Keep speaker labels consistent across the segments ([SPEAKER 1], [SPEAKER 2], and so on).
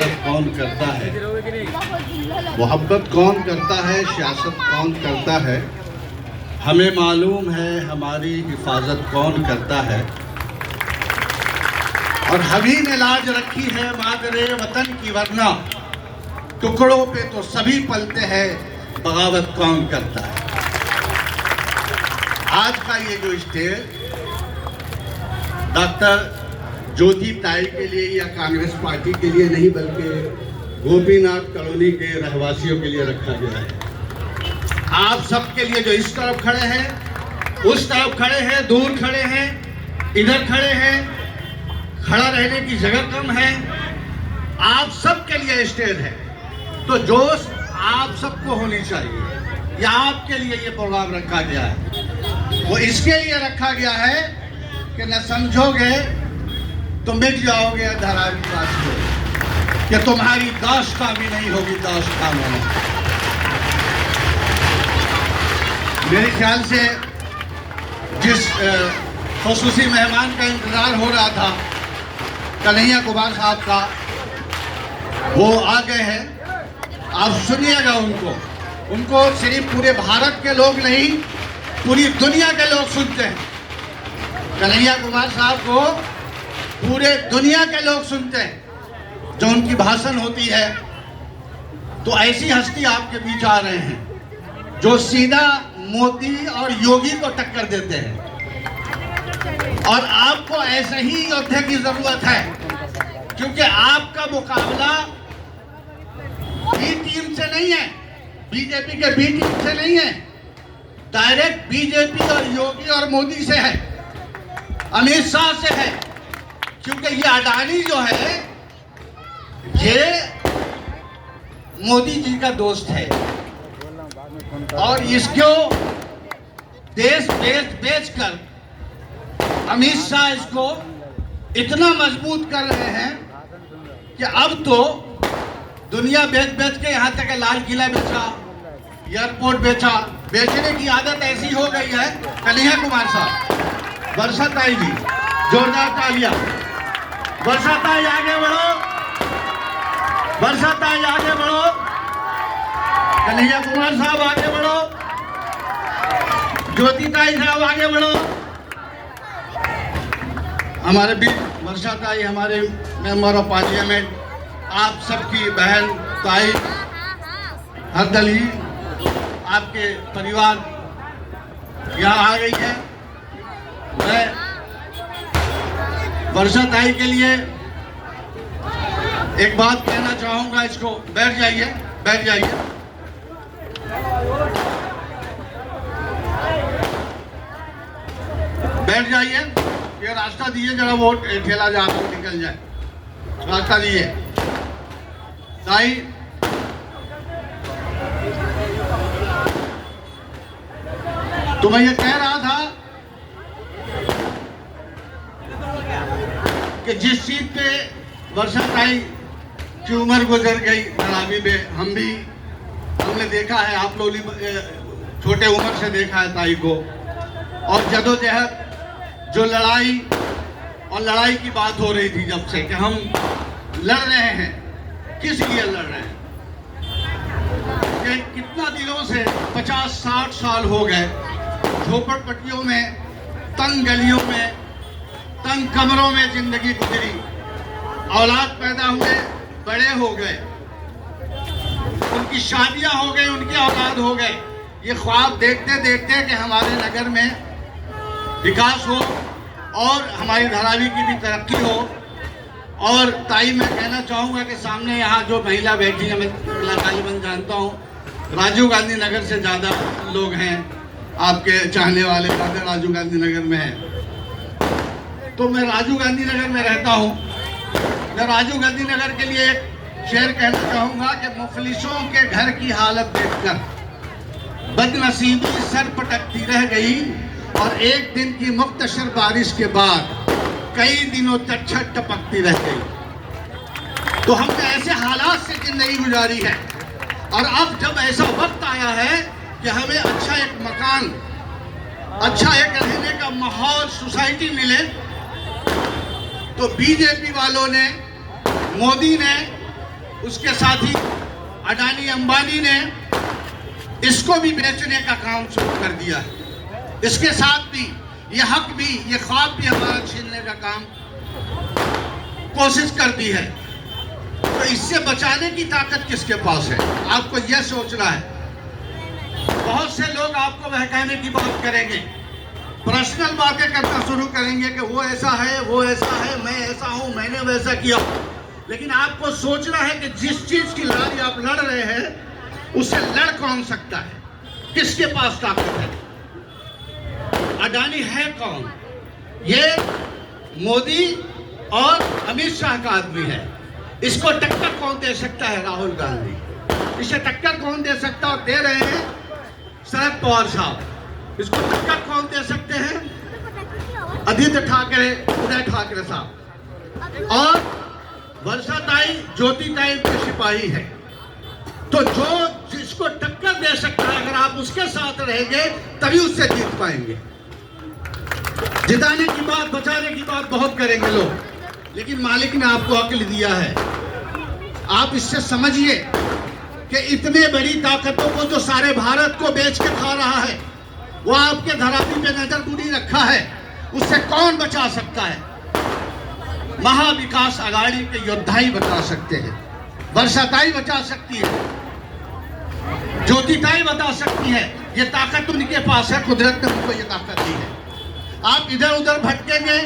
[SPEAKER 1] सियासत कौन करता है, मोहब्बत कौन करता है, सियासत कौन करता है, हमें मालूम है हमारी हिफाजत कौन करता है। और हमी ने लाज रखी है मादरे वतन की, वरना टुकड़ों पे तो सभी पलते हैं, बगावत कौन करता है। आज का ये जो स्टेज डॉक्टर ज्योति ताई के लिए या कांग्रेस पार्टी के लिए नहीं, बल्कि गोपीनाथ कॉलोनी के रहवासियों के लिए रखा गया है। आप सबके लिए जो इस तरफ खड़े हैं, उस तरफ खड़े हैं, दूर खड़े हैं, इधर खड़े हैं, खड़ा रहने की जगह कम है, आप सबके लिए स्टेज है। तो जोश आप सबको होनी चाहिए। या आपके लिए ये प्रोग्राम रखा गया है, वो इसके लिए रखा गया है कि न समझोगे तो मिट जाओगे धरा की बात को, कि तुम्हारी दास्तां भी नहीं होगी दास्तां में। मेरे ख्याल से जिस खुसूसी मेहमान का इंतजार हो रहा था, कन्हैया कुमार साहब का, वो आ गए हैं। आप सुनिएगा उनको सिर्फ पूरे भारत के लोग नहीं, पूरी दुनिया के लोग सुनते हैं। कन्हैया कुमार साहब को पूरे दुनिया के लोग सुनते हैं। जो उनकी भाषण होती है, तो ऐसी हस्ती आपके बीच आ रहे हैं जो सीधा मोदी और योगी को टक्कर देते हैं। और आपको ऐसे ही योद्धे की जरूरत है, क्योंकि आपका मुकाबला बी टीम से नहीं है, बीजेपी के बी टीम से नहीं है, डायरेक्ट बीजेपी और योगी और मोदी से है, अमित शाह से है। क्योंकि ये अडानी जो है, ये मोदी जी का दोस्त है, और इसको देश बेचकर अमित शाह इसको इतना मजबूत कर रहे हैं कि अब तो दुनिया बेच के यहाँ तक लाल किला बेचा, एयरपोर्ट बेचा। बेचने की आदत ऐसी हो गई है। कन्हैया कुमार साहब, वर्षा ताई जी, जोरदार तालियां। वर्षा ताई आगे बढ़ो, वर्षा ताई आगे बढ़ो, कन्हैया कुमार साहब आगे बढ़ो, ज्योति ताई साहब आगे बढ़ो। हमारे भी वर्षा ताई हमारे मेंबर ऑफ पार्लियामेंट, आप सबकी बहन ताई हरदली, आपके परिवार यहाँ आ गई है। मैं वर्षा ताई के लिए एक बात कहना चाहूंगा। इसको बैठ जाइए, बैठ जाइए। बैठ जाइए, ये रास्ता दीजिए जरा, वो ठेला जहाँ पर निकल जाए, रास्ता दीजिए। ताई, तो मैं ये कह रहा था कि जिस सीट पे वर्षा ताई की उम्र गुजर गई धरावी में, हमने देखा है, आप लोग छोटे उम्र से देखा है ताई को। और जदोजहद, जो लड़ाई की बात हो रही थी जब से, कि हम लड़ रहे हैं, किस लिए लड़ रहे हैं, कि कितना दिनों से 50-60 साल हो गए झोपड़पट्टियों में, तंग गलियों में, तंग कमरों में जिंदगी गुजरी। औलाद पैदा हुए, बड़े हो गए, उनकी शादियां हो गई, उनके औलाद हो गए। ये ख्वाब देखते देखते कि हमारे नगर में विकास हो और हमारी धारावी की भी तरक्की हो। और ताई, मैं कहना चाहूँगा कि सामने यहाँ जो महिला बैठी है, मैं गालिबन जानता हूँ, राजीव गांधी नगर से ज़्यादा लोग हैं आपके चाहने वाले, ज़्यादा राजीव गांधी नगर में हैं। तो मैं राजीव गांधी नगर में रहता हूँ। मैं राजीव गांधी नगर के लिए एक शेर कहना चाहूँगा कि मुफलिसों के घर की हालत देखकर बदनसीबी सर पटकती रह गई, और एक दिन की मुख्तसर बारिश के बाद कई दिनों तक छत टपकती रह गई। तो हमने ऐसे हालात से जिंदगी गुजारी है, और अब जब ऐसा वक्त आया है कि हमें अच्छा एक मकान, अच्छा एक रहने का माहौल, सोसाइटी मिले, तो बीजेपी वालों ने, मोदी ने उसके साथ ही अडानी अंबानी ने इसको भी बेचने का काम शुरू कर दिया है। इसके साथ भी ये हक भी, ये ख्वाब भी हमारा छीनने का काम कोशिश कर दी है। तो इससे बचाने की ताकत किसके पास है? आपको यह सोचना है। बहुत से लोग आपको बहकाने की बात करेंगे, पर्सनल बातें करना शुरू करेंगे कि वो ऐसा है, वो ऐसा है, मैं ऐसा हूं, मैंने वैसा किया। लेकिन आपको सोचना है कि जिस चीज की लड़ाई आप लड़ रहे हैं उससे लड़ कौन सकता है, किसके पास ताकत है? अडानी है कौन? ये मोदी और अमित शाह का आदमी है। इसको टक्कर कौन दे सकता है? राहुल गांधी। इसे टक्कर कौन दे सकता है? और दे रहे हैं शरद पवार साहब। इसको टक्कर कौन दे सकते हैं? आदित्य ठाकरे, उदय ठाकरे साहब। और वर्षाताई ज्योतिताई के सिपाही है। तो जो जिसको टक्कर दे सकता है, अगर आप उसके साथ रहेंगे तभी उससे जीत पाएंगे। जिताने की बात, बचाने की बात बहुत करेंगे लोग, लेकिन मालिक ने आपको अक्ल दिया है। आप इससे समझिए कि इतने बड़ी ताकतों को जो सारे भारत को बेच के खा रहा है, वो आपके धरातल पे नजर बुनी रखा है। उससे कौन बचा सकता है? महाविकास आघाड़ी के योद्धा ही बचा सकते हैं। वर्षाताई बचा सकती है, ज्योतिताई बता सकती है। ये ताकत उनके पास है, कुदरत ने उनको ये ताकत दी है। आप इधर उधर भटकेंगे,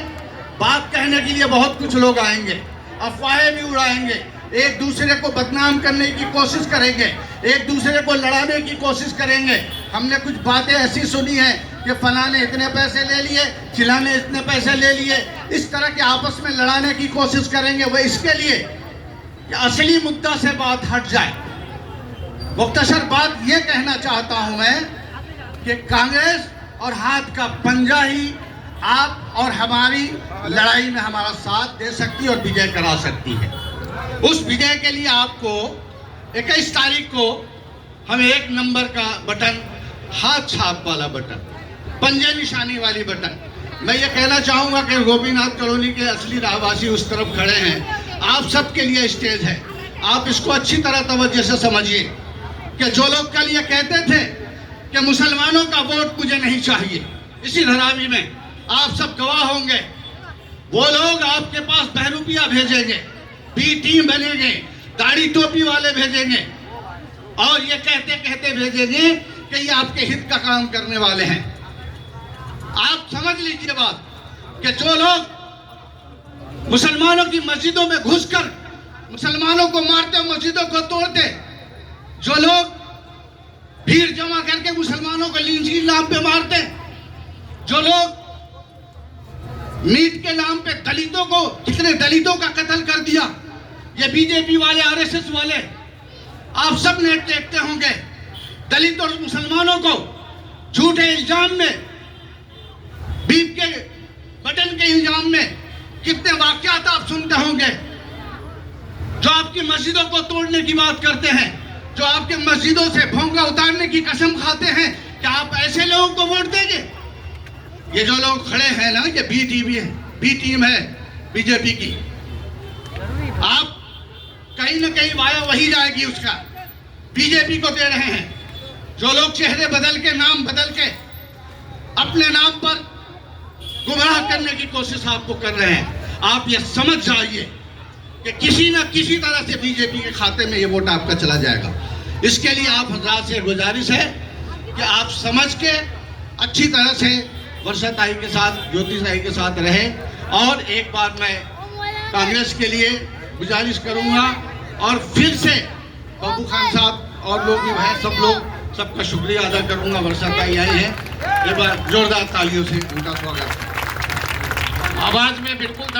[SPEAKER 1] बात कहने के लिए बहुत कुछ लोग आएंगे, अफवाहें भी उड़ाएंगे, एक दूसरे को बदनाम करने की कोशिश करेंगे, एक दूसरे को लड़ाने की कोशिश करेंगे। हमने कुछ बातें ऐसी सुनी है कि फला ने इतने पैसे ले लिए, चिला ने इतने पैसे ले लिए। इस तरह के आपस में लड़ाने की कोशिश करेंगे। वह इसके लिए कि असली मुद्दा से बात हट जाए। मुख्तसर बात यह कहना चाहता हूं मैं कि कांग्रेस और हाथ का पंजा ही आप और हमारी लड़ाई में हमारा साथ दे सकती है और विजय करा सकती है। उस विजय के लिए आपको 21 तारीख को हम 1 नंबर का बटन, हाथ छाप वाला बटन, पंजे निशानी वाली बटन, मैं ये कहना चाहूंगा कि गोपीनाथ कॉलोनी के असली रहवासी उस तरफ खड़े हैं। आप सबके लिए स्टेज है। आप इसको अच्छी तरह तवज्जो से समझिए कि जो लोग कल ये कहते थे कि मुसलमानों का वोट मुझे नहीं चाहिए, इसी धरावी में आप सब गवाह होंगे। वो लोग आपके पास बहरूपिया भेजेंगे, बी टीम बनेंगे, दाढ़ी टोपी वाले भेजेंगे और ये कहते कहते भेजेंगे कि ये आपके हित का काम करने वाले हैं। आप समझ लीजिए बात कि जो लोग मुसलमानों की मस्जिदों में घुसकर मुसलमानों को मारते, मस्जिदों को तोड़ते, जो लोग भीड़ जमा करके मुसलमानों को लिंच के नाम पे मारते, जो लोग मीट के नाम पे दलितों को, कितने दलितों का कत्ल कर दिया, ये बीजेपी वाले, आरएसएस वाले, आप सब ने देखते होंगे। दलित और मुसलमानों को झूठे इल्जाम में, बीप के बटन के इल्जाम में कितने वाकयात आप सुनते होंगे। जो आपकी मस्जिदों को तोड़ने की बात करते हैं, जो आपके मस्जिदों से भोंगा उतारने की कसम खाते हैं, क्या आप ऐसे लोगों को वोट देंगे? ये जो लोग खड़े हैं ना, ये बी टीम है बीजेपी की। आप कहीं ना कहीं वाया वही जाएगी उसका, बीजेपी को दे रहे हैं। जो लोग चेहरे बदल के, नाम बदल के अपने नाम पर गुमराह करने की कोशिश आपको कर रहे हैं, आप ये समझ जाइए कि किसी न किसी तरह से बीजेपी के खाते में ये वोट आपका चला जाएगा। इसके लिए आप हजरात से गुजारिश है कि आप समझ के अच्छी तरह से वर्षाताई के साथ, ज्योतिताई के साथ रहें। और एक बार मैं कांग्रेस के लिए गुजारिश करूंगा और फिर से बाबू खान साहब और लोग भी हैं, सब लोग, सबका शुक्रिया अदा करूंगा। वर्षाताई आई है, एक बार जोरदार तालियों से उनका स्वागत।
[SPEAKER 2] आवाज में बिल्कुल दम